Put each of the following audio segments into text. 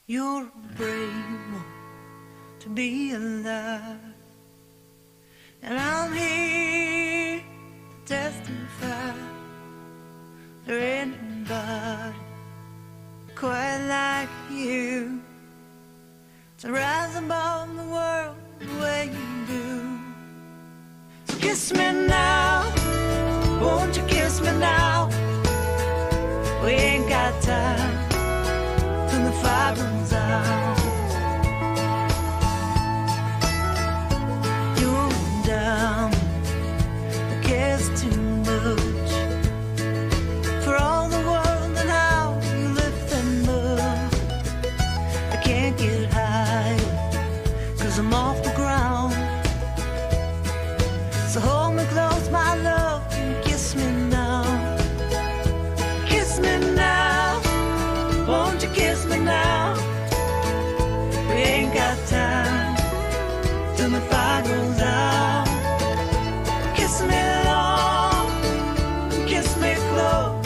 You're a brave one to be alive, and I'm here to testify. There ain't nobody quite like you to rise above the world the way you do. So kiss me now, won't you kiss me now? We ain't got time till the fire burns out. You're down, the care's too much for all the world and how you lift them up. I can't get higher, 'cause I'm off the ground. So hold me close, my love, and kiss me now. Kiss me now, won't you kiss me now? We ain't got time till the fire goes out. Kiss me long, kiss me close,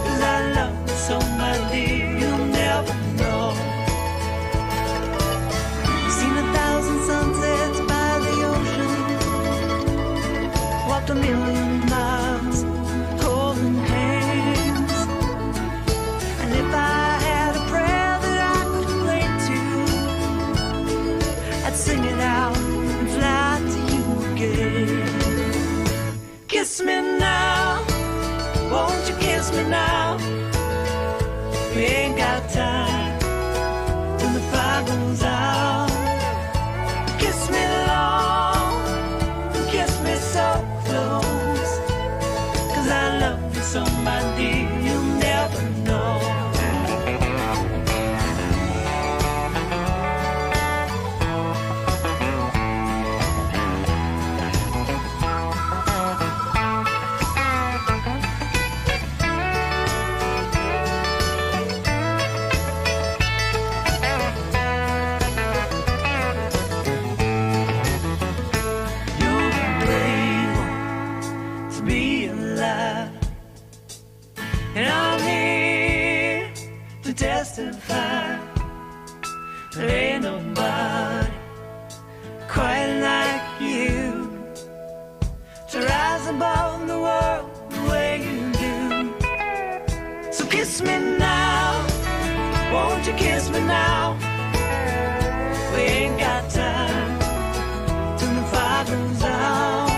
'cause I love you so, my dear, you'll never know. I've seen 1,000 sunsets by the ocean, walked 1,000,000 miles holding hands, and if I had a prayer that I could pray to, I'd sing it out and fly to you again. Kiss me now, won't you kiss me now? We ain't got time till the fire goes out. Kiss me long, kiss me so close, 'cause I love you so, my dear, you'll never know. You're a brave one to be alive, and I'm here to testify. There ain't nobody quite like you to rise above the world the way you do. So kiss me now, won't you kiss me now? We ain't got time till the fire goes out.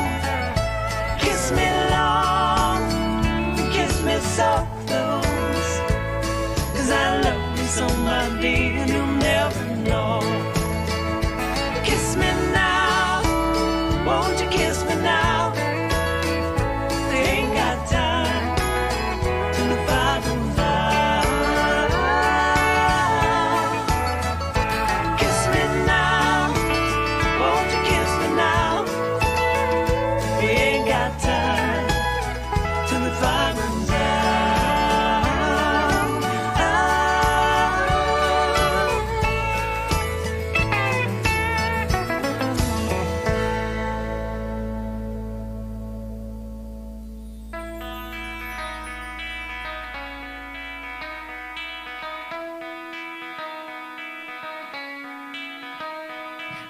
Kiss me long, kiss me so close, 'cause I love you so, my dear, you'll never know. Kiss me now, won't you kiss me now? We ain't got time till the fire goes out. Kiss me now, won't you kiss me now? We ain't got time till the fire goes out.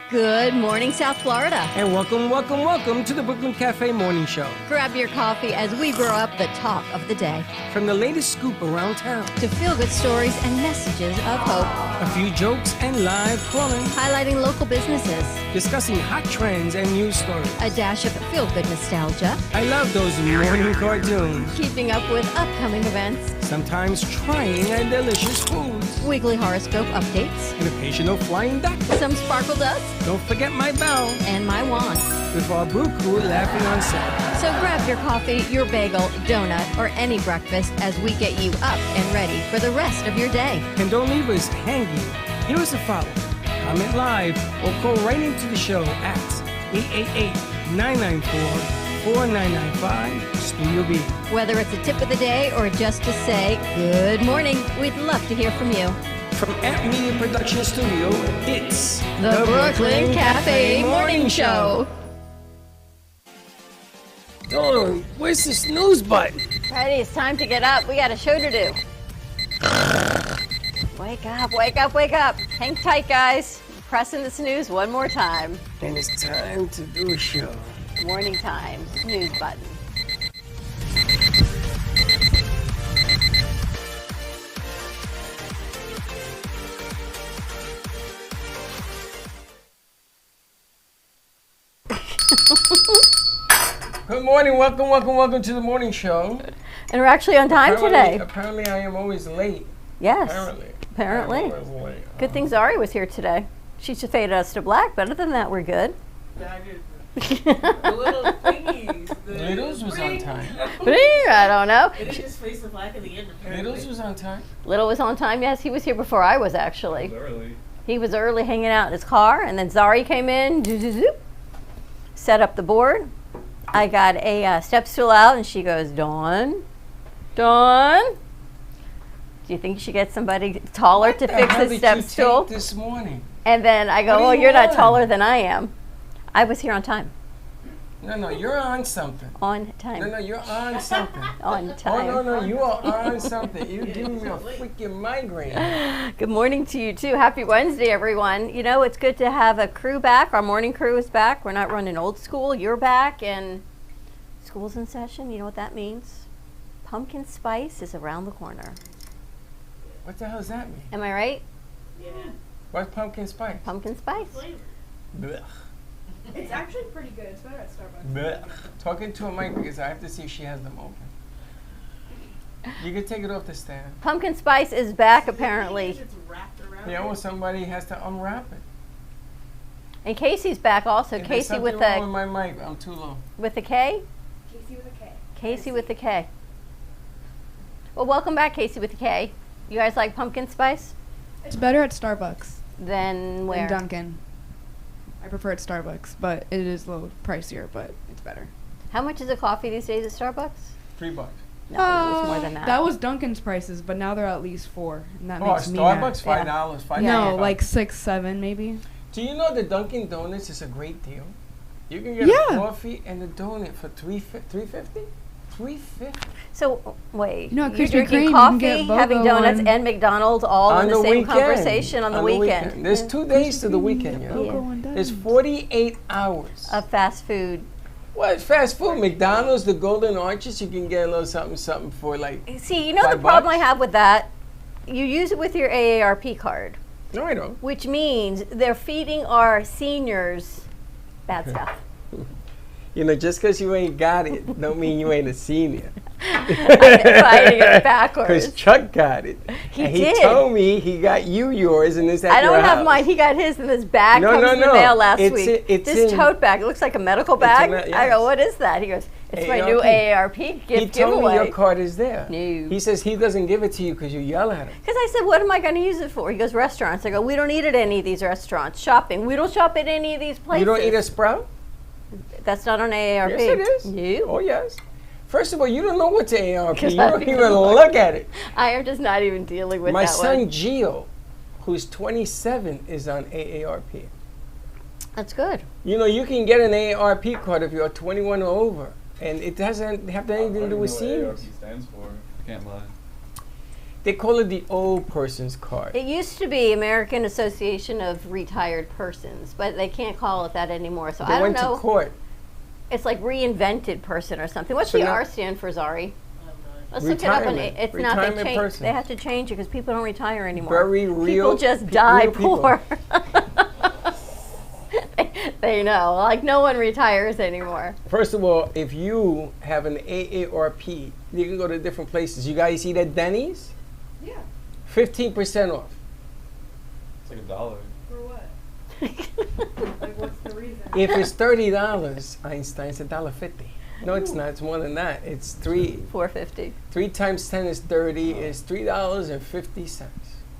Good morning, South Florida. And welcome to the Brooklyn Cafe Morning Show. Grab your coffee as we brew up the talk of the day. From the latest scoop around town, To feel-good stories and messages of hope, a few jokes and live calling, highlighting local businesses, discussing hot trends and news stories. a dash of feel-good nostalgia, I love those morning cartoons, keeping up with upcoming events, sometimes trying and delicious foods, weekly horoscope updates, an occasional flying duck. some sparkle dust, Don't forget my bell, and my wand. with our brew crew laughing on set. So grab your coffee, your bagel, donut, or any breakfast as we get you up and ready for the rest of your day. And don't leave us hanging. Here is a follow. Comment live or call right into the show at 888-994-4995 Studio B. Whether it's a tip of the day or just to say good morning, we'd love to hear from you. From Amp Media Production Studio, it's The Brooklyn Cafe Morning Show. Oh, where's the snooze button? Freddie, it's time to get up. We got a show to do. Wake up, wake up, wake up. Hang tight, guys. Pressing the snooze one more time. And it's time to do a show. Morning time, snooze button. Good morning, welcome to the morning show. And we're actually on time today. Apparently I am always late. Yes. Apparently. Apparently. I'm always late. Good thing Zari was here today. She just faded us to black, but other than that, we're good. The little thingies. Littles was on time. I don't know. And it just faced the black in the end, apparently. Littles was on time. Little was on time. Yes, he was here before I was actually. Early. He was early hanging out in his car, and then Zari came in, zoop, set up the board. I got a step stool out, and she goes, Dawn, do you think you should get somebody taller to fix How the did step you stool? take this morning? And then I go, What do oh, you you're not want? taller than I am. I was here on time. No, you're on something. On time. No, you're on something. On time. Oh, no, you are on something. You're giving me a freaking migraine. Good morning to you, too. Happy Wednesday, everyone. You know, it's good to have a crew back. Our morning crew is back. We're not running old school. You're back, and school's in session. You know what that means? Pumpkin spice is around the corner. What the hell does that mean? Am I right? Yeah. What's pumpkin spice? Pumpkin spice. Flavor. Blech. It's actually pretty good. It's better at Starbucks. Blech. Talking to a mic because I have to see if she has them open. You can take it off the stand. Pumpkin spice is back, apparently. It's wrapped around. Yeah, well, somebody has to unwrap it. And Casey's back also. If there's Casey with something wrong a with my mic, I'm too low. with a K. Casey with a K. Casey with a K. Well, welcome back, Casey with a K. You guys like pumpkin spice? It's better at Starbucks Then where? than Dunkin'. I prefer it at Starbucks, but it is a little pricier, but it's better. How much is a coffee these days at Starbucks? $3. No, it's more than that. That was Dunkin's prices, but now they're at least $4, and that Oh, makes me Starbucks, mad. $5. $5. No, like 6, 7 maybe. Do you know that Dunkin' Donuts is a great deal? You can get Yeah. a coffee and a donut for $3.50. $3.50. So wait, No, you're Krispy drinking Kreme, you can coffee, get having BOGO donuts, one. and McDonald's all in the same conversation on the weekend. There's 2 days to the weekend, you know. BOGO one There's does. 48 hours. Of fast food. What? Fast food? McDonald's, the Golden Arches, you can get a little something for like. See, you know the $5? problem I have with that? You use it with your AARP card, No, I don't. which means they're feeding our seniors bad stuff. You know, just because you ain't got it, don't mean you ain't a senior. Fighting it backwards. Because Chuck got it. He and did. He told me he got you yours and it's at I don't your have house. mine. He got his in this bag. No, comes no, in the no. mail last It's week. it's this in- tote bag. It looks like a medical bag. Yes. I go, what is that? He goes, it's my new AARP gift He told giveaway. me your card is there. No. He says he doesn't give it to you because you yell at him. Because I said, what am I going to use it for? He goes, restaurants. I go, we don't eat at any of these restaurants. Shopping. We don't shop at any of these places. You don't eat a Sprout? That's not on AARP. Yes, it is. You? Oh, yes. First of all, you don't know what's AARP. 'Cause You I don't don't even know. look at it. I am just not even dealing with My that son one. Gio, who's 27, is on AARP. That's good. You know, you can get an AARP card if you're 21 or over, and it doesn't have anything to do with seniors. AARP stands for. I can't lie. They call it the old person's card. It used to be American Association of Retired Persons, but they can't call it that anymore. So They I don't went know. to court. It's like reinvented person or something. What's So the now- R stand for, Zari? Let's look it up. Retirement. It's not. They Retirement change. person. They have to change it because people don't retire anymore. Very real. People just die real people. poor. They know. Like no one retires anymore. First of all, if you have an AARP, you can go to different places. You guys eat at Denny's? Yeah. 15% off. It's like $1. For what? Like, what's the reason? If it's $30, Einstein, it's $1.50. No, it's not. It's more than that. It's $4.50. 3 times 10 is 30. Is $3.50.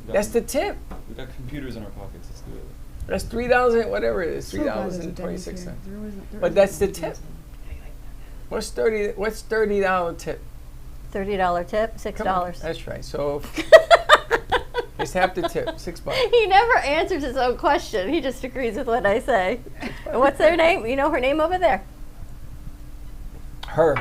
That's the tip. We got computers in our pockets. Let's do it. That's $3, whatever it is, So glad there's a Denny's $3.26. here. There But that's the tip. What's $30 tip? $30 tip. Come on. $6. That's right. So it's half the tip, $6. He never answers his own question. He just agrees with what I say. And what's their name? You know her name over there? Her.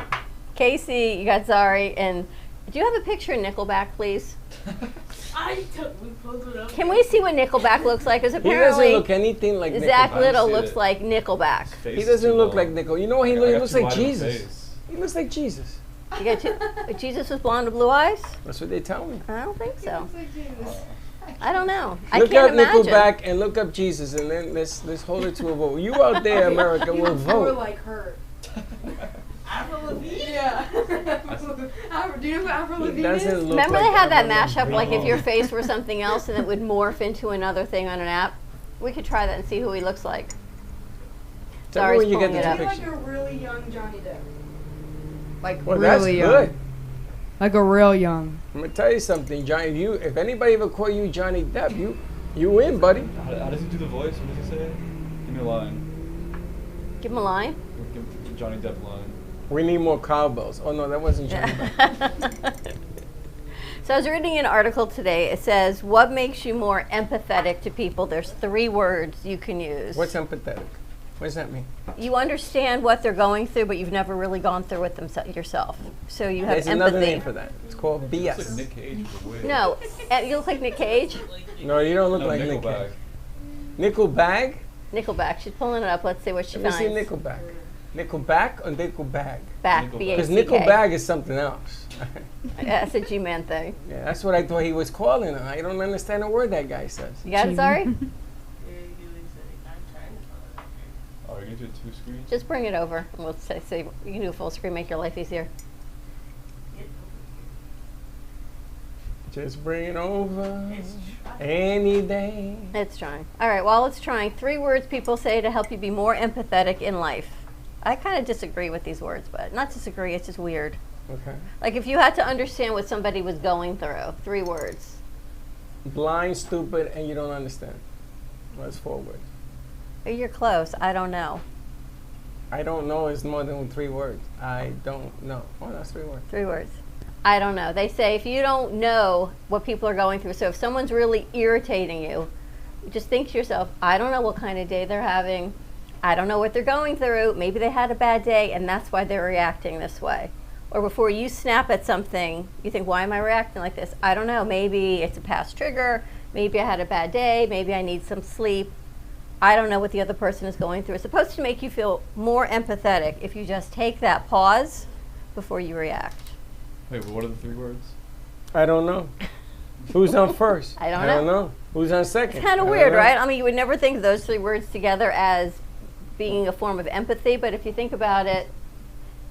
Casey, you got Zari, and Do you have a picture of Nickelback, please? We pulled it up. Can we see what Nickelback looks like? Because He doesn't apparently look anything like Zach Nickelback. Little see looks it. like Nickelback. His face He is doesn't too look long. like Nickel. You know what he I looks? He got looks too like wide of a Jesus. face. He looks like Jesus. You got two, Jesus with blonde and blue eyes? That's what they tell me. I don't think so. Looks like Jesus. I don't know. I Look can't up imagine. Nickelback and look up Jesus, and then let's hold it to a vote. You out there, America, will More vote. like her. Avril Lavigne. Yeah. Do you know who Avril He Lavigne doesn't is? look Remember like they had that Avril mashup, like if Lavigne. your face were something else and it would morph into another thing on an app? We could try that and see who he looks like. Tell me Zari's when you get pulling it the up. Maybe like picture. a really young Johnny Depp. Like Well, that's really young. good. Like a real young. I'm gonna tell you something, Johnny. If anybody ever call you Johnny Depp, you win, buddy. How does he do the voice? What does he say? Give me a line. Give him a line. Give Johnny Depp a line. We need more cowbells. Oh no, that wasn't Johnny Depp. So I was reading an article today. It says, what makes you more empathetic to people? There's 3 words you can use. What's empathetic? What does that mean? You understand what they're going through, but you've never really gone through it yourself. So you have There's empathy. another name for that. It's called He looks like BS. Nick Cage. but way. No, you look like Nick Cage. No, you don't look No, like Nick Nickelback. Cage. Nickelback? Nickelback. She's pulling it up. Let's see what she Let me see finds. Nickelback. Nickelback or Nickelbag? Back. Nickelback. Because B-A-C-K. Nickelbag is something else. That's a G-Man thing. Yeah, that's what I thought he was calling her. I don't understand a word that guy says. You got it, sorry? Yeah, he was like, I'm trying to follow that. Oh, you're gonna do 2 screens? Just bring it over. And we'll say you can do a full screen, make your life easier. Just bring it over It's any day. It's trying. All right, while it's trying, 3 words people say to help you be more empathetic in life. I kind of disagree with these words, but not disagree, it's just weird. Okay. Like if you had to understand what somebody was going through, 3 words. Blind, stupid, and you don't understand. That's 4 words. Oh, you're close. I don't know. I don't know is more than 3 words. I don't know. Oh, that's 3 words. 3 words. I don't know. They say if you don't know what people are going through, so if someone's really irritating you, just think to yourself, I don't know what kind of day they're having. I don't know what they're going through. Maybe they had a bad day and that's why they're reacting this way. Or before you snap at something, you think, why am I reacting like this? I don't know. Maybe it's a past trigger. Maybe I had a bad day. Maybe I need some sleep. I don't know what the other person is going through. It's supposed to make you feel more empathetic if you just take that pause before you react. Wait, but what are the 3 words? I don't know. Who's on first? I don't know. Who's on second? It's kind I of don't weird, know. right? I mean, you would never think of those 3 words together as being a form of empathy, but if you think about it,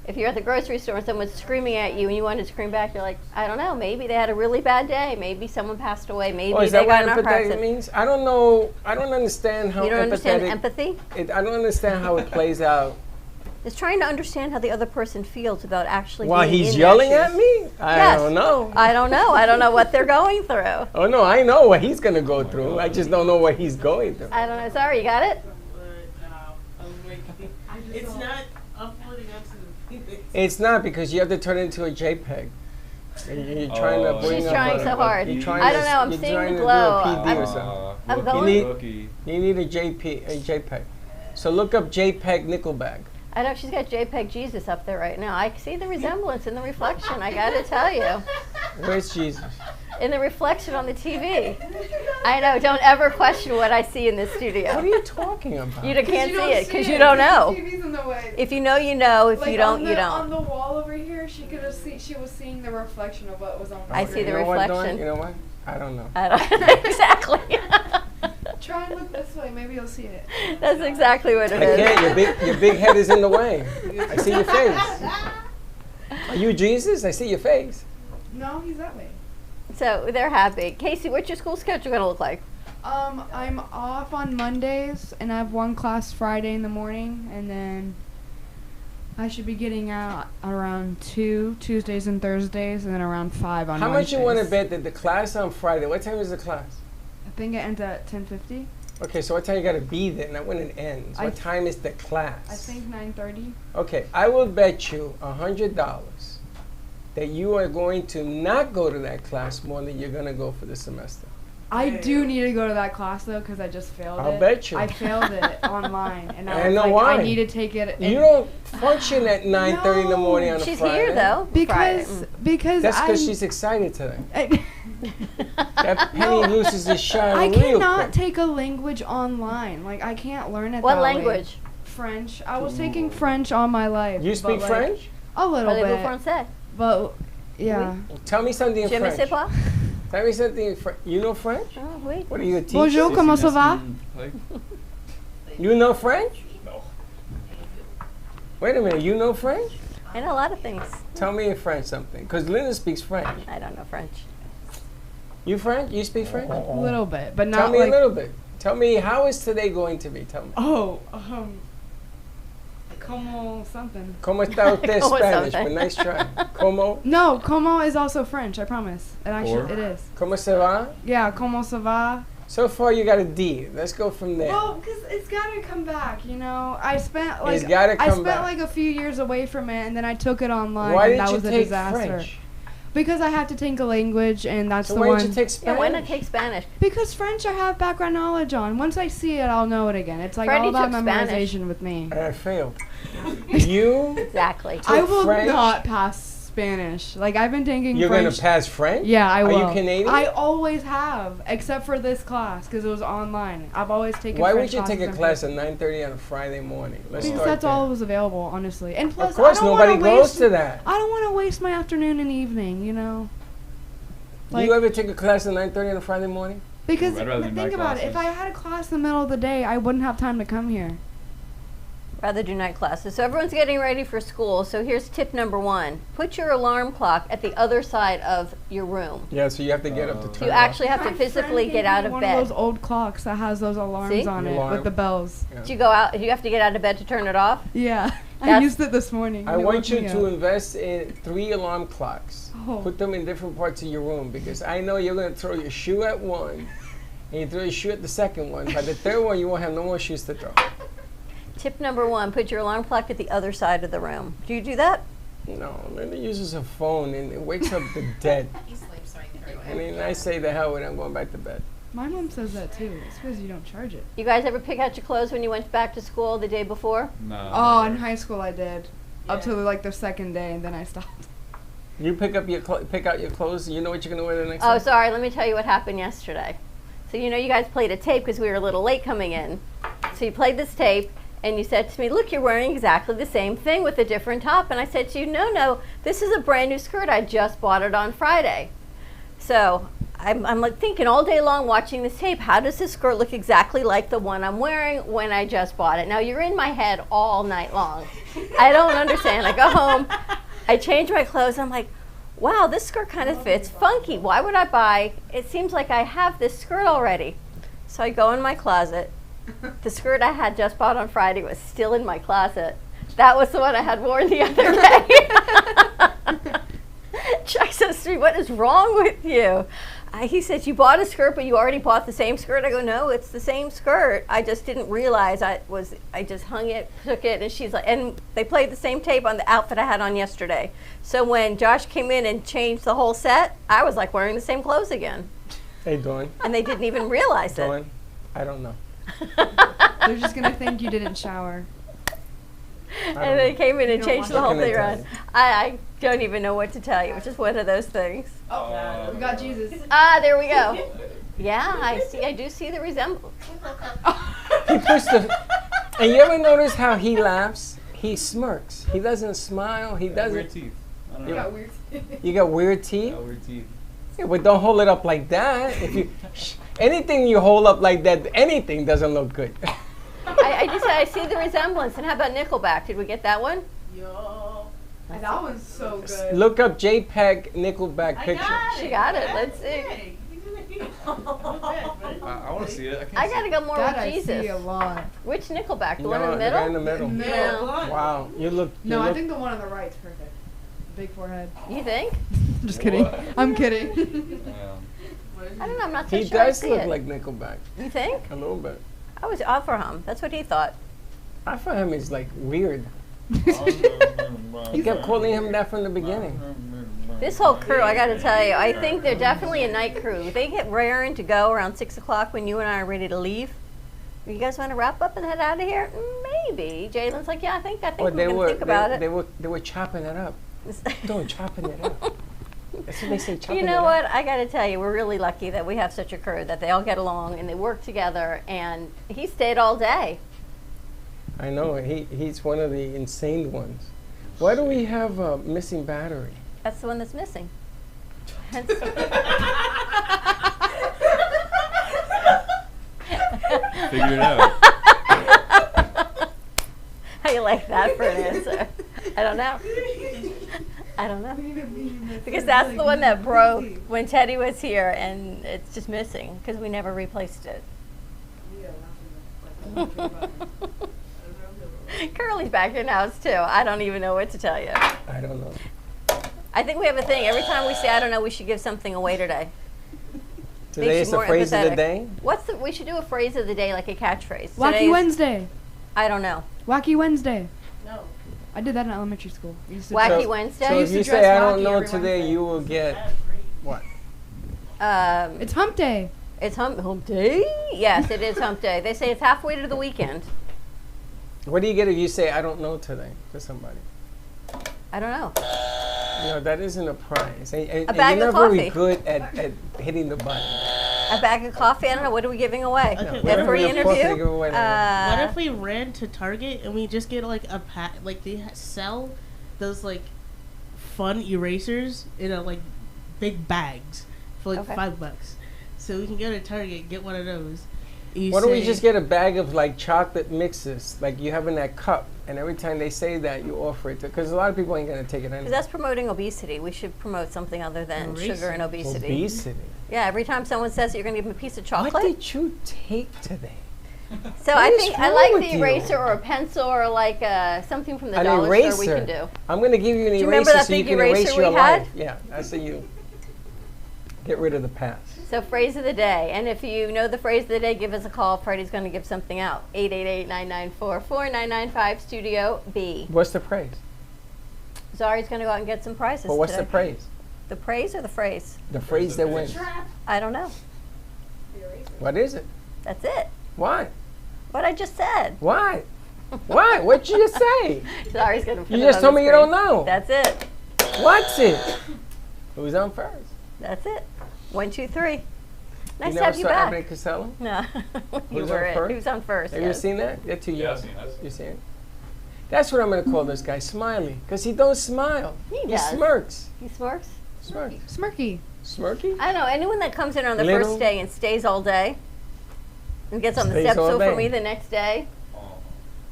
if you're at the grocery store and someone's screaming at you and you want to scream back, you're like, I don't know, maybe they had a really bad day. Maybe someone passed away. Maybe Oh, is they that got what in a car empathetic accident. means? I don't know. I don't understand how You don't understand empathetic. empathy? I don't understand how it plays out. It's trying to understand how the other person feels without actually While being he's in yelling their at shoes. me? I Yes. don't know. I don't know. I don't know what they're going through. Oh no, I know what he's gonna go through. I just don't know what he's going through. I don't know. Sorry, you got it? I was waiting. It's not uploading onto the It's not because you have to turn it into a JPEG. You're trying to Oh, bring She's up trying a- so hard. you're trying I to- don't know. I'm you're seeing trying the to do glow. a PD or I'm- something. I'm rookie, going- rookie. You need a JPEG. So look up JPEG Nickelback. I know she's got JPEG Jesus up there right now. I see the resemblance in the reflection. I got to tell you. Where's Jesus? In the reflection on the TV. I know. Don't ever question what I see in this studio. What are you talking about? You can't You see don't it because see you it, don't 'cause know. the TV's in the way. If you know, you know. If Like you don't, on the, you On don't. the wall over here, she could have seen. She was seeing the reflection of what was on. I the see the You know what, Dawn? reflection. You know what? I don't know. I don't exactly. Try and look this way. Maybe you'll see it. That's exactly what it I is. can't. Your big head is in the way. I see your face. Are you Jesus? I see your face. No, he's that way. So they're happy. Casey, what's your school schedule going to look like? I'm off on Mondays, and I have 1 class Friday in the morning, and then I should be getting out around 2 Tuesdays and Thursdays, and then around 5 on How much Wednesdays. you want to bet that the class on Friday? What time is the class? I think it ends at 10:50. Okay, so what time you got to be there? Not when it ends. I What th- time is the class? I think 9:30. Okay, I will bet you $100 that you are going to not go to that class more than you're going to go for the semester. I do need to go to that class though, because I just failed it. I'll bet you. I failed it online, and I I was know like, why. I need to take it. You don't function at 9:30 in the morning on a She's Friday. here though. Friday. because That's because I'm- she's excited today. I, That penny loses its shine I real cannot quick. take a language online. Like I can't learn it. What that way. language? French. I was taking French all my life. You but, speak like, French? A little Parlez-vous bit. français? But yeah. Tell me something in Je ne sais French. pas. Tell me something in French. You know French? Oh, oui. What are you, a teacher? Bonjour, comment ça va? Like, You know French? no. Wait a minute, you know French? I know a lot of things. Tell me in French something. Because Linda speaks French. I don't know French. You French? You speak French? A little bit, but Tell not me like. a little bit. Tell me, how is today going to be? Tell me. Oh, como something. ¿Cómo está usted Como Spanish? something. But nice try. ¿Cómo? No, como is also French. I promise. It actually Or? it is. ¿Cómo se va? Yeah, como ça va? So far you got a D. Let's go from there. Well, because it's gotta come back, you know. I spent like It's gotta I come spent back. like a few years away from it, and then I took it online, Why and did that you was a take disaster. French? Because I have to take a language, and that's So the why one. didn't you take Yeah, Spanish? why not take Spanish? Because French, I have background knowledge on. Once I see it, I'll know it again. It's like Freddie all about took Spanish. memorization with me. And I failed. You? Exactly. I will French? not pass Spanish. Like I've been taking You're French. going to pass French? Yeah, I Are will. you Canadian? I always have, except for this class because it was online. I've always taken. Why French would you take a classes class at 9:30 on a Friday morning? Let's Because start that's there. all that was available, honestly. And plus, Of course, I don't nobody wanna goes waste, to that. I don't want to waste my afternoon and evening, you know. Do you ever take a class at 9:30 on a Friday morning? Because I'd rather do think night about it. If I classes. had a class in the middle of the day, I wouldn't have time to come here. Rather do night classes. So everyone's getting ready for school. So here's tip number 1. Put your alarm clock at the other side of your room. Yeah, so you have to get up to turn You it off. actually have to My physically friend get gave out me of one bed. of those old clocks that has those alarms See? on it Alarm. with the bells. Yeah. Do you go out? You have to get out of bed to turn it off? Yeah, I That's- used it this morning. I and it want woke you me to up. invest in 3 alarm clocks. Oh. Put them in different parts of your room because I know you're going to throw your shoe at one and you throw your shoe at the second one. By the third one, you won't have no more shoes to throw. Tip number 1, put your alarm clock at the other side of the room. Do you do that? No, Linda uses her phone and it wakes up the dead. He sleeps right there. And then I say the hell with it, I'm going back to bed. My mom says that too. It's because you don't charge it. You guys ever pick out your clothes when you went back to school the day before? No. Oh, in high school I did. Up Yeah. to like the second day, and then I stopped. You pick out your clothes, you know what you're going to wear the next Oh, day? sorry. Let me tell you what happened yesterday. So, you know, you guys played a tape because we were a little late coming in. So you played this tape, and you said to me, look, you're wearing exactly the same thing with a different top. And I said to you, no, this is a brand new skirt. I just bought it on Friday. So I'm like thinking all day long watching this tape, how does this skirt look exactly like the one I'm wearing when I just bought it? Now, you're in my head all night long. I don't understand. I go home, I change my clothes, I'm like, wow, this skirt kind of fits funky. Why would I buy? It seems like I have this skirt already. So I go in my closet. The skirt I had just bought on Friday was still in my closet. That was the one I had worn the other day. Chuck says to me, what is wrong with you? He says, you bought a skirt, but you already bought the same skirt? I go, no, it's the same skirt. I just didn't realize I just hung it, took it, and she's like, and they played the same tape on the outfit I had on yesterday. So when Josh came in and changed the whole set, I was like wearing the same clothes again. Hey, Dawn. And they didn't even realize it. Dawn, I don't know. They're just gonna think you didn't shower. And they came in and don't changed want the whole What can I thing tell around. you? I don't even know what to tell you. It's just one of those things. We got Jesus. Ah, there we go. Yeah, I do see the resemblance. He puts the. And you ever notice how he laughs? He smirks. He doesn't smile. He Weird doesn't. teeth. I don't You know. got You got weird teeth. Got weird teeth. Yeah, but don't hold it up like that. If you anything you hold up like that, anything doesn't look good. I see the resemblance. And how about Nickelback? Did we get that one? Yo. That one's so good. Look up JPEG Nickelback I picture. got it. She got it. Let's see. Hey, I want to see it. I can't I see gotta it. go more That with I Jesus. see a lot. Which Nickelback? The No, one in the the guy in middle? the middle. No. Wow, you look. You No, I look- think the one on the right's perfect. Big forehead. You think? Just kidding. What? I'm kidding. Yeah. I don't know. I'm not so he sure. I does see look it. like Nickelback You think? a little bit. I was off for him. That's what he thought. I find him is like weird. You You kept calling him that from the beginning. This whole crew, I got to tell you, I think they're definitely a night crew. They get raring to go around 6 o'clock when you and I are ready to leave. You guys want to wrap up and head out of here? Maybe. Jalen's like, yeah, I think we can think about it. They were chopping it up. Don't chopping it up. That's what they say. Chopping You it know up. what? I got to tell you, we're really lucky that we have such a crew that they all get along and they work together. And he stayed all day. I know. He's one of the insane ones. Why do we have a missing battery? That's the one that's missing. Figure it out. How you like that for an answer? I don't know. I don't know. Because that's the one that broke when Teddy was here, and it's just missing because we never replaced it. Curly's back in the house too. I don't even know what to tell you. I don't know. I think we have a thing. Every time we say I don't know, we should give something away today. Today Makes is you the more phrase of the empathetic. day. We should do a phrase of the day, like a catchphrase. Wacky Today is- Wednesday. I don't know. Wacky Wednesday. No. I did that in elementary school. We used to Wacky So- Wednesday. So if used to you dress say I wacky don't know every today, Wednesday. you will get That's great. what? It's hump day. It's hump day? Yes, it is hump day. They say it's halfway to the weekend. What do you get if you say I don't know today to somebody? I don't know. You know, that isn't a prize. And bag you're of not very coffee. good at hitting the button. A bag of coffee? I don't know. What are we giving away? Okay, A what free if we have coffee to interview? give away What if we ran to Target and we just get like a pack, like they sell those like fun erasers in a like big bags for like Okay. $5. So we can go to Target, get one of those. You Why don't we say- just get a bag of like chocolate mixes, like you have in that cup, and every time they say that, you offer it to, because a lot of people ain't gonna take it Because anyway. that's promoting obesity. We should promote something other than sugar and obesity. Obesity. Yeah, every time someone says that you're going to give them a piece of What chocolate. did you take today? So What I is think I wrong like with the you? eraser or a pencil or like something from the An dollar eraser. store we can do. I'm gonna give you an Do you eraser remember that so you big can erase eraser your we had? life. Yeah, I see you. Get rid of the past. So phrase of the day. And if you know the phrase of the day, give us a call. Freddie's going to give something out. 888-994-4995 Studio B. What's the praise? Zari's going to go out and get some prizes But what's today. the praise? The praise or the phrase? The phrase that wins. I don't know. What is it? That's it. Why? What I just said. Why? Why? What'd you just say? Zari's going to put You it just on told the me you screen. don't know. That's it. What's it? Who's on first? That's it. 1, 2, 3. Nice you to have you saw back. Abbott and Costello? No. you Who's were on it. first? Who's on first? Have you yes. seen that? You're too Yeah, young. I've seen it. You seen it? That's what I'm going to call this guy, Smiley. Because he don't smile. He He does. smirks. He smirks? Smirks. Smirky. Smirky? I don't know. Anyone that comes in on the Little- first day and stays all day and gets on the Stays step all stool for day. me the next day,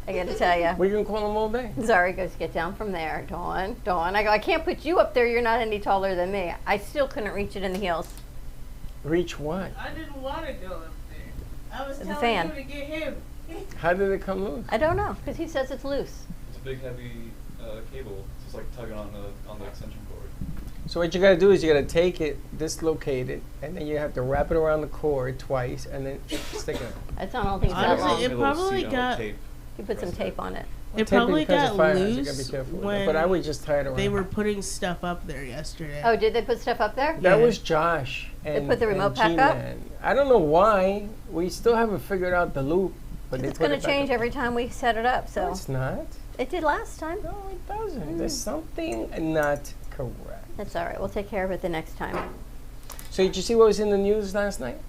I got to tell you. We can call him all day. Zari goes, get down from there. Dawn. I go, I can't put you up there. You're not any taller than me. I still couldn't reach it in the heels. Reach what? I didn't want to go up there. I was The telling fan. you to get him. How did it come loose? I don't know, because he says it's loose. It's a big heavy cable. It's just like tugging on the extension cord. So what you got to do is you got to take it, dislocate it, and then you have to wrap it around the cord twice, and then stick it. That's not all things that Honestly, long. it A little probably seat on got- tape. You put some tape on it. It Tape probably because got of fire hazard, you gotta loose be careful with that. when But I would just tie it around. they were putting stuff up there yesterday. Oh, did they put stuff up there? That Yeah. was Josh and put the and remote pack up? G-Man. I don't know why. We still haven't figured out the loop, but they It's put going it to back change up. every time we set it up. No, So it's not. it did last time. No, it doesn't. There's something not correct. That's all right. We'll take care of it the next time. So did you see what was in the news last night?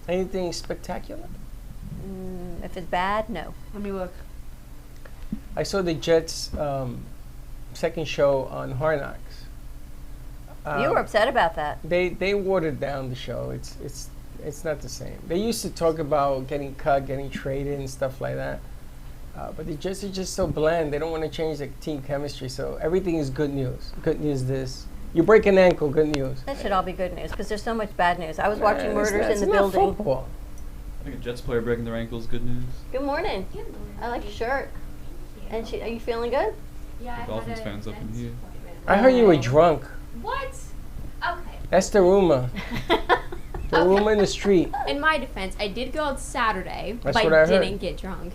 Anything spectacular? If it's bad, no. Let me look. I saw the Jets' second show on Hard Knocks. You were upset about that. They watered down the show. It's not the same. They used to talk about getting cut, getting traded, and stuff like that. But the Jets are just so bland. They don't want to change the team chemistry. So everything is good news. Good news this. You break an ankle, good news. That should all be good news because there's so much bad news. I was watching Man, it's murders not- in the it's not building. Football. I think a Jets player breaking their ankle is good news. Good morning. I like your shirt. And are you feeling good? Yeah, I Dolphins had a fans up in dentist here. appointment. I heard you were drunk. What? Okay. That's the rumor. The rumor in the street. In my defense, I did go out Saturday, That's but what I heard. didn't get drunk.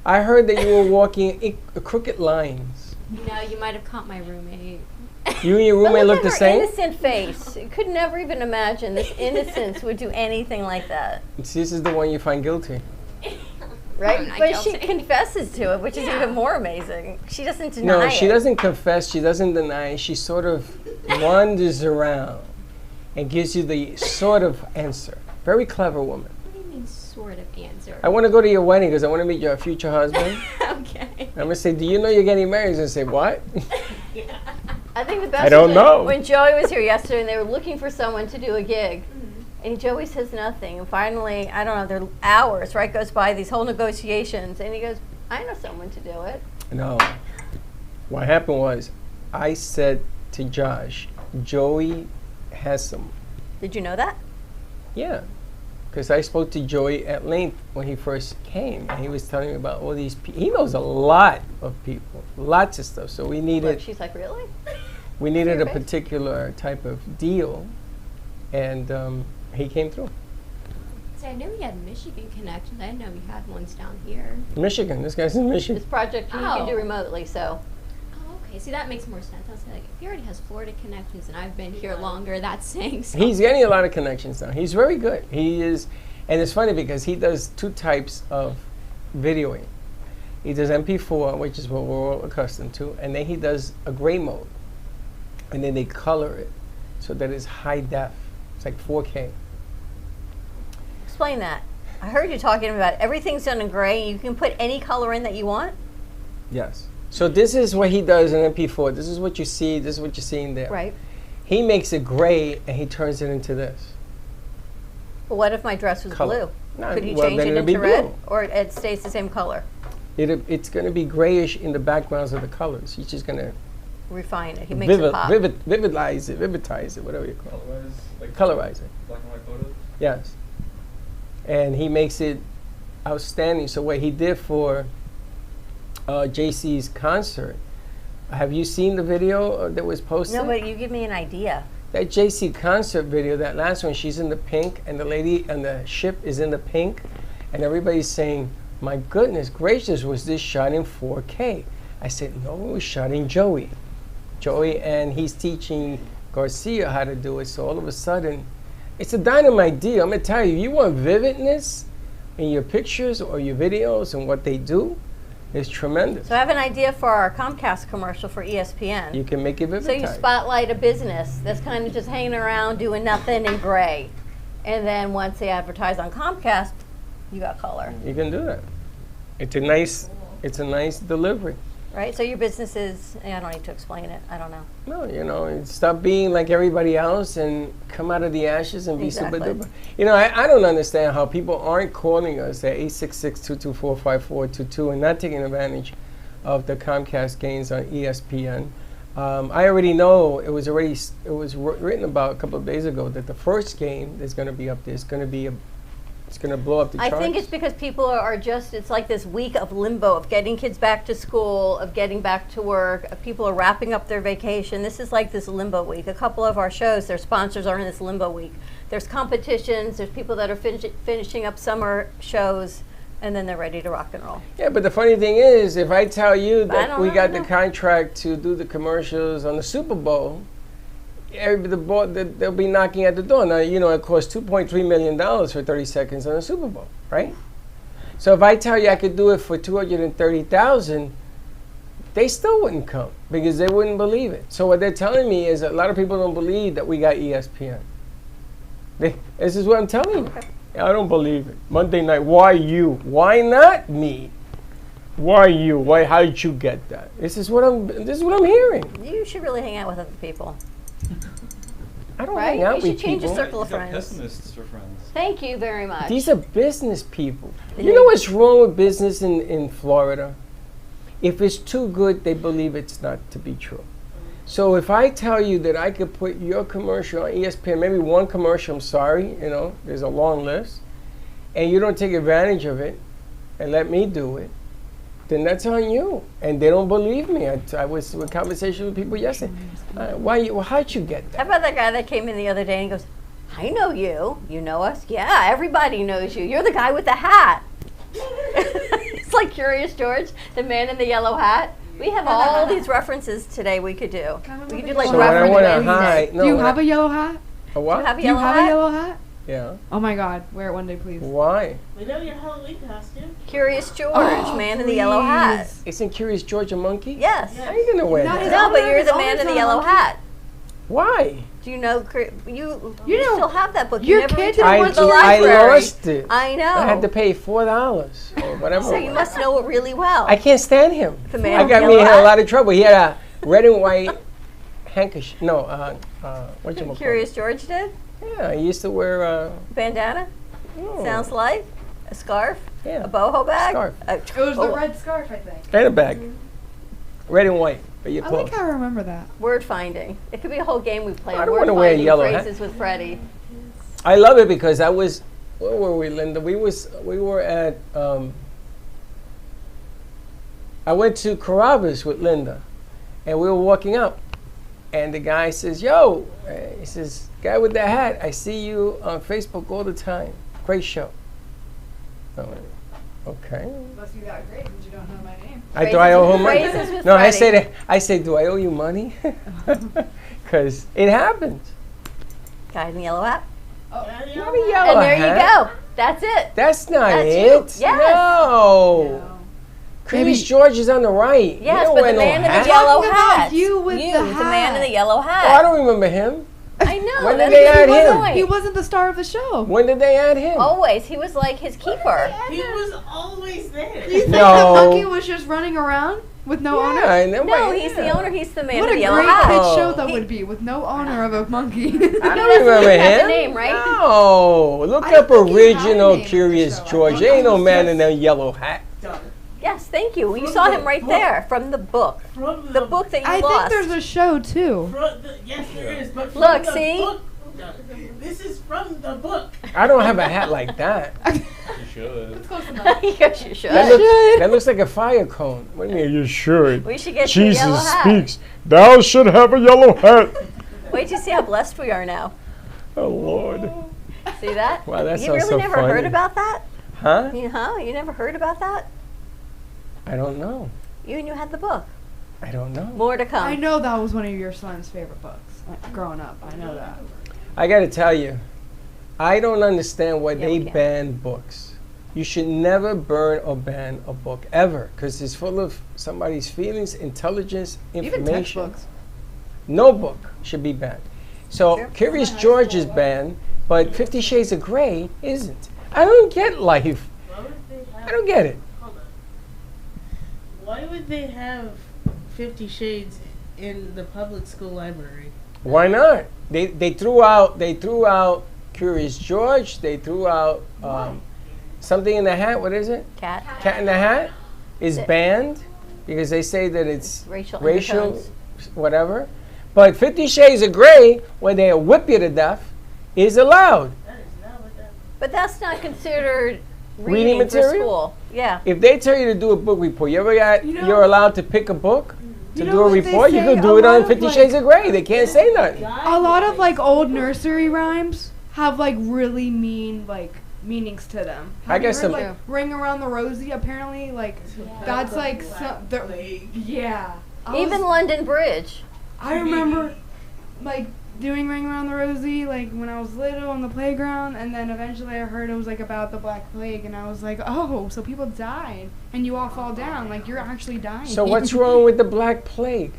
I heard that you were walking crooked lines. No, you might have caught my roommate. You and your But roommate look at the her same? innocent face. You could never even imagine this innocence would do anything like that. This is the one you find guilty. Right? I'm not But she guilty. confesses to it, which is Yeah. even more amazing. She doesn't deny No, it. she doesn't confess. She doesn't deny. She sort of wanders around and gives you the sort of answer. Very clever woman. What do you mean, sort of answer? I want to go to your wedding because I want to meet your future husband. Okay. I'm going to say, do you know you're getting married? He's going to say, what? I think the best I don't was know. when Joey was here yesterday and they were looking for someone to do a gig. And Joey says nothing. And finally, I don't know, there are hours, right, goes by these whole negotiations. And he goes, I know someone to do it. No. What happened was, I said to Josh, Joey has some. Did you know that? Yeah. Because I spoke to Joey at length when he first came. And he was telling me about all these people. He knows a lot of people. Lots of stuff. So we Look, needed, she's like, really? we needed a face. particular type of deal. And he came through. See, I knew he had Michigan connections. I didn't know he had ones down here. Michigan. This guy's in This Michigan. project you can do Oh. remotely, so. Oh, okay. See, that makes more sense. I was like, if he already has Florida connections and I've been here longer, that's saying something. He's getting a lot of connections now. He's very good. He is, and it's funny because he does two types of videoing. He does MP4, which is what we're all accustomed to, and then he does a gray mode. And then they color it so that it's high def. It's like 4K. Explain that. I heard you talking about everything's done in gray. You can put any color in that you want. Yes. So this is what he does in MP4. This is what you see. This is what you're seeing there. Right. He makes it gray and he turns it into this. But what if my dress was Color. blue? No, Could you well, change then it it'll be into red? blue. Or it stays the same color? It's going to be grayish in the backgrounds of the colors. He's just going to Refine it. He makes it pop. vividize it, whatever you call Colorize, like it. Colorize it. black and white photos. Yes. And he makes it outstanding. So what he did for JC's concert, have you seen the video that was posted? No, but you give me an idea. That JC concert video, that last one, she's in the pink, and the lady on the ship is in the pink, and everybody's saying, my goodness gracious, was this shot in 4K? I said, no, it was shot in Joey. And he's teaching Garcia how to do it, so all of a sudden, it's a dynamite deal. I'm gonna tell you, you want vividness in your pictures or your videos and what they do, it's tremendous. So I have an idea for our Comcast commercial for ESPN. You can make it vivid. So you spotlight a business that's kind of just hanging around doing nothing in gray. And then once they advertise on Comcast, you got color, You can do that. It's a nice delivery. right? So your business is, I don't need to explain it. I don't know. No, stop being like everybody else and come out of the ashes and be super Exactly. duper. I don't understand how people aren't calling us at 866-224-5422 and not taking advantage of the Comcast gains on ESPN. I already know it was written about a couple of days ago that the first game that's going to be up there is going to be it's going to blow up the charts. I think it's because people are just, it's like this week of limbo, of getting kids back to school, of getting back to work. People are wrapping up their vacation. This is like this limbo week. A couple of our shows, their sponsors are in this limbo week. There's competitions, there's people that are finishing up summer shows, and then they're ready to rock and roll. Yeah, but the funny thing is, if I tell you I that don't we know, got I the know. contract to do the commercials on the Super Bowl, they'll be knocking at the door. Now, it costs $2.3 million for 30 seconds on the Super Bowl, right? So if I tell you I could do it for $230,000, they still wouldn't come because they wouldn't believe it. So what they're telling me is that a lot of people don't believe that we got ESPN. This is what I'm telling you. I don't believe it. Monday night, why you? Why not me? Why you? Why? How did you get that? This is what I'm hearing. You should really hang out with other people, I don't right? hang out You with should change your people. circle of He's got friends. pessimists for friends. Thank you very much. These are business people. And You know what's wrong with business in Florida? If it's too good, they believe it's not to be true. So if I tell you that I could put your commercial on ESPN, maybe one commercial, I'm sorry, there's a long list, and you don't take advantage of it and let me do it, then that's on you. And they don't believe me. I was in conversation with people yesterday. How'd you get How that? about that guy that came in the other day and goes, I know you. You know us? Yeah, everybody knows you. You're the guy with the hat. It's like Curious George, the man in the yellow hat. We have all these references today we could do. We could do like So So when I reference want to Wednesday. hide, no, Do you when have I- a yellow hat? a Do what? you have a Do you yellow have hat? a yellow hat? Yeah. Oh my God, wear it one day, please. Why? We know your Halloween costume. Curious George, Oh, man in the yellow hat. please. Isn't Curious George a monkey? Yes. How are you gonna wear Not that? his No, but owner you're is the always man in the on a yellow monkey. hat. Why? Do you know? You You know, still have that book. your You never kid returned didn't it want to the you- I library. lost it. I know. I had to pay $4 or whatever. So you must know it really well. I can't stand him. The man I in got the me in yellow a hat? lot of trouble. He had a red and white handkerchief. No, what you Curious George did? Yeah, he used to wear. Bandana? Oh, Sounds like a scarf? Yeah. A boho bag? Scarf. It was the red scarf, I think. And a bag, red and white. But you I close. like how I remember that. Word finding. It could be a whole game we play. I on don't word wanna wear a finding yellow hat. phrases with Freddie. I love it because I was. Where were we, Linda? We were at. I went to Carrabba's with Linda, and we were walking up, and the guy says, "Yo," he says, "Guy with the hat, I see you on Facebook all the time. Great show." I went, okay. Must be that great because you don't know my name. Do I owe him money? Phrases with No, Freddie. I say, do I owe you money? Because it happens. Guy in the yellow hat. Not a And yellow there you hat. go. That's it. That's not That's it. you. Yes. No. Curious George is on the right. You Yes, don't but wear the no man in the hat. yellow Talking about hat. you with the the man in the hat. yellow Oh, I hat. don't remember him. I know. When did that's they the add him? point. He wasn't the star of the show. When did they add him? Always. He was like his keeper. He was always there. You think No. the monkey was just running around with no yeah, owner? and then No, wait, he's the yeah. owner. He's the man What in a the yellow great hat. kid show that He- would be with no owner of a monkey. I doesn't don't remember even have him. the name, right? No. Look I don't up think he had a original name in Curious the show. I George. thought There ain't he no was man just- in a yellow hat. Done. Yes, thank you. You From saw the him right book. there from the book. From The book that you I lost. think there's a show too. Yes, there is. But from Look, the see? book- This is from the book. I don't have a hat like that. You should. Yes, you should. That looks like a fire cone. What do you mean? You should. We should get you a yellow hat. Thou should have a yellow hat. Wait till you see how blessed we are now. Oh, Lord. See that? Wow, that you sounds really so never funny. heard about that? Huh? You never heard about that? I don't know. You had the book. I don't know. More to come. I know that was one of your son's favorite books growing up. I know that. I got to tell you, I don't understand why Yeah, they we can. ban books. You should never burn or ban a book ever, because it's full of somebody's feelings, intelligence, Even information. textbooks. No book should be banned. So Sure. Curious George is banned, but 50 Shades of Grey isn't. I don't get life. Why would they have? I don't get it. Hold on. Why would they have 50 Shades in the public school library? Why not? They threw out Curious George. They threw out something in the hat. What is it? Cat. Cat in the Hat is It- banned because they say that it's Racial racial, undertones. whatever. But 50 Shades of Grey, where they whip you to death, is allowed. That is not what that. But that's not considered Reading for material? school. Yeah. If they tell you to do a book report, you're allowed to pick a book to You know do a what they report. You say? could do A it lot on of, 50 like- Shades of Grey. They can't say nothing. A lot of like old nursery rhymes have like really mean like meanings to them. I Have you guess heard, some- like Ring Around the Rosie apparently like that's like some yeah. Even London Bridge. I remember like doing Ring Around the Rosie like when I was little on the playground, and then eventually I heard it was like about the Black Plague, and I was like, oh, so people died and you all fall down like you're actually dying. So what's wrong with the Black Plague?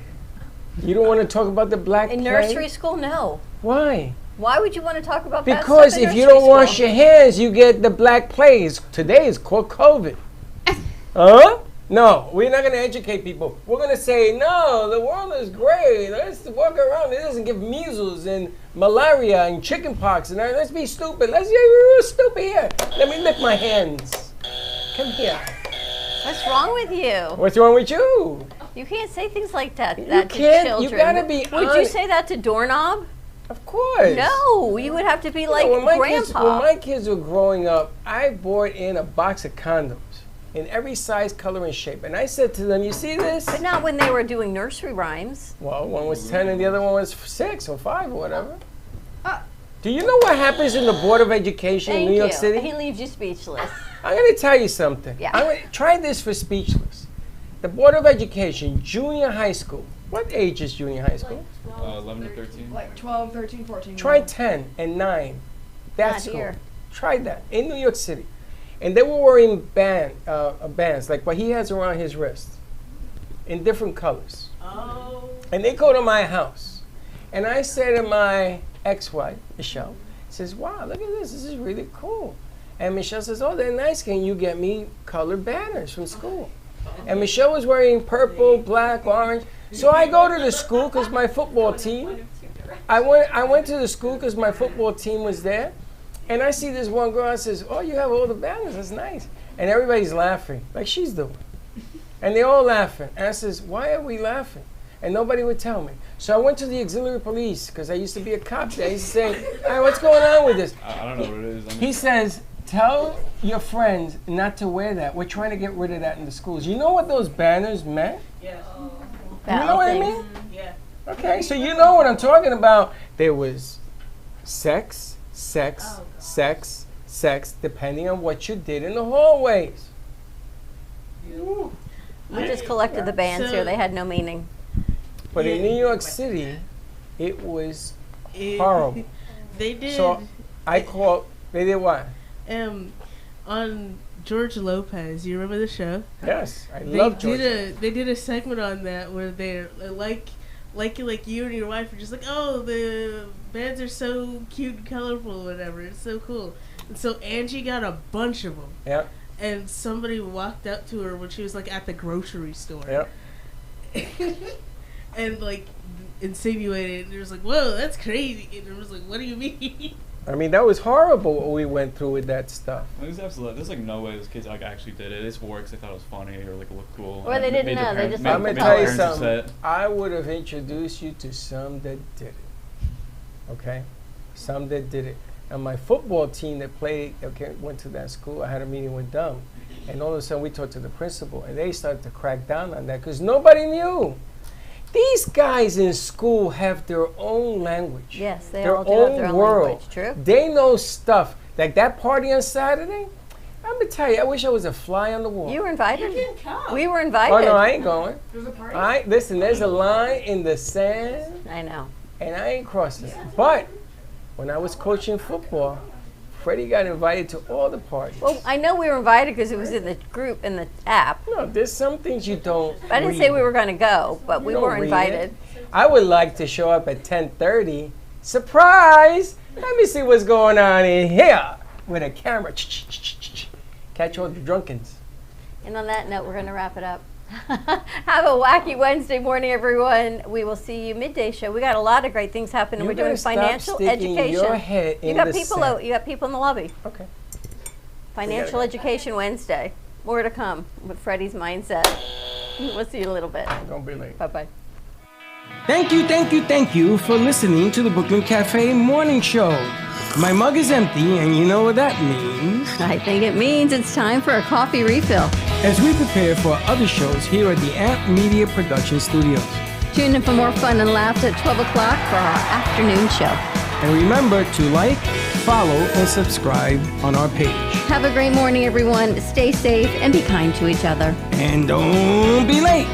You don't want to talk about the Black In Plague? nursery school, no. Why? Why would you want to talk about that Because stuff in if you nursery don't wash school? your hands, you get the Black Plague. Today is called COVID. Huh? No, we're not going to educate people. We're going to say, no, the world is great. Let's walk around. It doesn't give measles and malaria and chicken pox. And let's be stupid. Let's get real stupid here. Let me lick my hands. Come here. What's wrong with you? What's wrong with you? You can't say things like that. You that can't. To You children. gotta be Would you honest. say that to Doorknob? Of course. No, you would have to be like when my grandpa. kids were growing up, I bought in a box of condoms in every size, color, and shape. And I said to them, you see this? But not when they were doing nursery rhymes. Well, one was 10 and the other one was 6 or 5 or whatever. Do you know what happens in the Board of Education Thank in New York you. City? He leaves you speechless. I'm going to tell you something. Yeah. I'm gonna try this for speechless. the Board of Education, junior high school. What age is junior high school? 11 to 13. Like 12, 13, 14. Try 10 and 9. That's Not school. here. Try that in New York City. And they were wearing bands like what he has around his wrist in different colors. Oh. And they go to my house. And I say to my ex-wife, Michelle, says, wow, look at this. This is really cool. And Michelle says, oh, they're nice. Can you get me colored banners from school? And Michelle was wearing purple, black, orange. So I go to the school because my football team, I went to the school because my football team was there. And I see this one girl and says, oh, you have all the banners. That's nice. And everybody's laughing like she's doing. And they're all laughing. And I says, why are we laughing? And nobody would tell me. So I went to the auxiliary police because I used to be a cop there. He used to say, hey, what's going on with this? I don't know what it is. I mean, He says, tell your friends not to wear that. We're trying to get rid of that in the schools. You know what those banners meant? Yes. You know what I Things. mean? Yeah. Okay, so you know what I'm talking about. There was sex, sex, sex, sex, depending on what you did in the hallways. We just collected the bands So- here. They had no meaning. But in Yeah. New York City, it was It- horrible. They did. So I called, they did what? On George Lopez. You remember the show? Yes, I They love did Georgia. they did a segment on that where they're like you and your wife are just like, oh, the bands are so cute and colorful, whatever. It's so cool. And so Angie got a bunch of them, Yeah, and somebody walked up to her when she was like at the grocery store, yeah. and like insinuated, and it was like, whoa, that's crazy. And it was like, what do you mean? I mean, that was horrible what we went through with that stuff. there's like no way those kids like actually did it. It's for works. They thought it was funny or like looked cool. Or And they it didn't made know, their they parents- just made- liked I'm the going made to their tell you parents something. upset. I would have introduced you to some that did it. Okay? Some that did it. And my football team that went to that school, I had a meeting with them. And all of a sudden we talked to the principal and they started to crack down on that because nobody knew. These guys in school have their own language. Yes, they their all do own have their own world. language. True. They know stuff. Like that party on Saturday, I'm going to tell you, I wish I was a fly on the wall. You were invited. didn't come. We were invited. Oh, no, I ain't going. There's a party. Listen, there's a line in the sand, I know. and I ain't crossing it. But when I was coaching football, Freddie got invited to all the parties. Well, I know we were invited because it was in the group in the app. No, there's some things you don't I didn't read. say we were going to go, but You we don't were read invited. it. I would like to show up at 10:30. Surprise! Let me see what's going on in here with a camera. Catch all the drunkens. And on that note, we're going to wrap it up. Have a wacky Wednesday morning, everyone. We will see you midday show. We got a lot of great things happening. You We're doing better stop financial sticking education. your head You in got the people. sand. You got people in the lobby. Okay. Financial go. education Wednesday. More to come with Freddie's mindset. We'll see you in a little bit. Don't be late. Bye bye. Thank you for listening to the Brooklyn Cafe Morning Show. My mug is empty, and you know what that means. I think it means it's time for a coffee refill. As we prepare for other shows here at the Amp Media Production Studios. Tune in for more fun and laughs at 12 o'clock for our afternoon show. And remember to like, follow, and subscribe on our page. Have a great morning, everyone. Stay safe and be kind to each other. And don't be late.